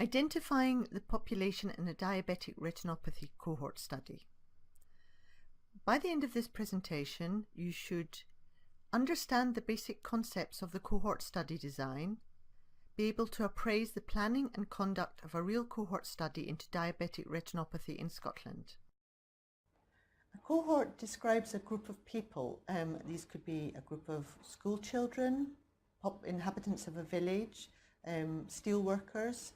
Identifying the population in a diabetic retinopathy cohort study. By the end of this presentation, you should understand the basic concepts of the cohort study design, be able to appraise the planning and conduct of a real cohort study into diabetic retinopathy in Scotland. A cohort describes a group of people. These could be a group of school children, inhabitants of a village, steel workers,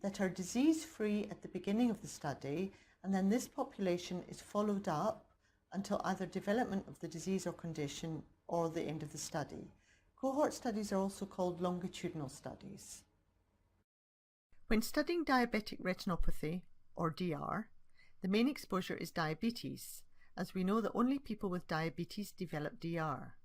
that are disease-free at the beginning of the study, and then this population is followed up until either development of the disease or condition or the end of the study. Cohort studies are also called longitudinal studies. When studying diabetic retinopathy, or DR, the main exposure is diabetes, as we know that only people with diabetes develop DR.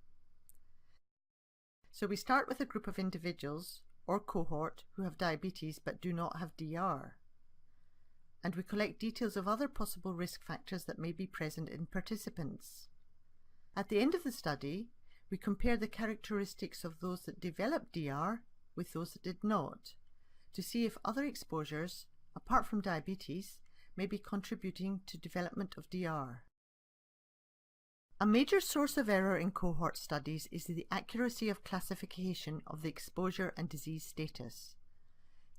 So we start with a group of individuals, or cohort, who have diabetes but do not have DR. And we collect details of other possible risk factors that may be present in participants. At the end of the study, we compare the characteristics of those that developed DR with those that did not, to see if other exposures, apart from diabetes, may be contributing to development of DR. A major source of error in cohort studies is the accuracy of classification of the exposure and disease status.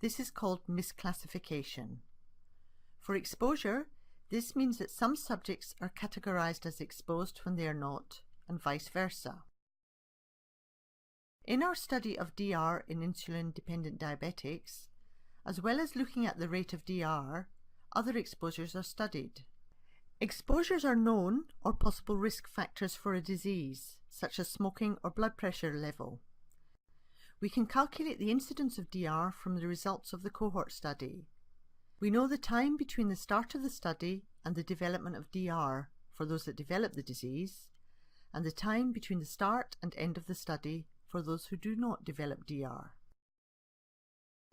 This is called misclassification. For exposure, this means that some subjects are categorized as exposed when they are not, and vice versa. In our study of DR in insulin-dependent diabetics, as well as looking at the rate of DR, other exposures are studied. Exposures are known or possible risk factors for a disease, such as smoking or blood pressure level. We can calculate the incidence of DR from the results of the cohort study. We know the time between the start of the study and the development of DR for those that develop the disease, and the time between the start and end of the study for those who do not develop DR.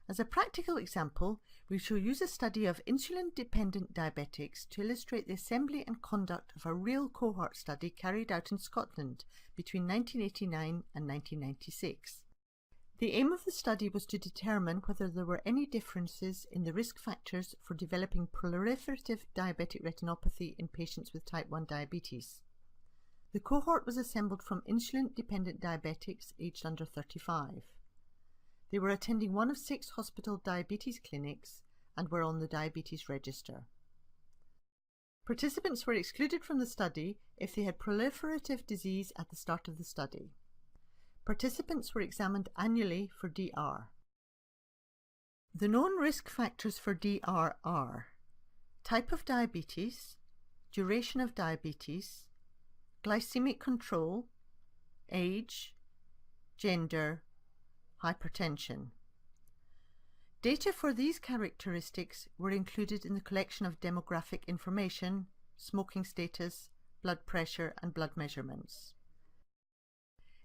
As a practical example, we shall use a study of insulin-dependent diabetics to illustrate the assembly and conduct of a real cohort study carried out in Scotland between 1989 and 1996. The aim of the study was to determine whether there were any differences in the risk factors for developing proliferative diabetic retinopathy in patients with type 1 diabetes. The cohort was assembled from insulin-dependent diabetics aged under 35. They were attending one of 6 hospital diabetes clinics and were on the diabetes register. Participants were excluded from the study if they had proliferative disease at the start of the study. Participants were examined annually for DR. The known risk factors for DR are type of diabetes, duration of diabetes, glycemic control, age, gender, hypertension. Data for these characteristics were included in the collection of demographic information, smoking status, blood pressure, and blood measurements.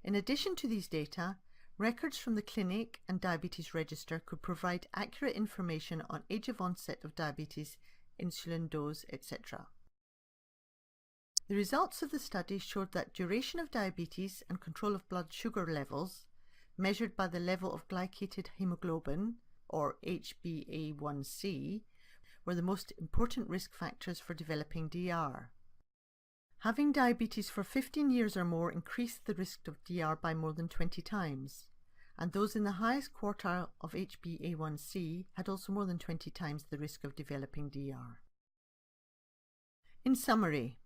In addition to these data, records from the clinic and diabetes register could provide accurate information on age of onset of diabetes, insulin dose, etc. The results of the study showed that duration of diabetes and control of blood sugar levels, measured by the level of glycated hemoglobin, or HbA1c, were the most important risk factors for developing DR. Having diabetes for 15 years or more increased the risk of DR by more than 20 times, and those in the highest quartile of HbA1c had also more than 20 times the risk of developing DR. In summary,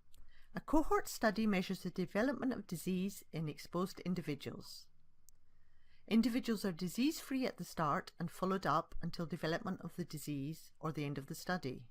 a cohort study measures the development of disease in exposed individuals. Individuals are disease-free at the start and followed up until development of the disease or the end of the study.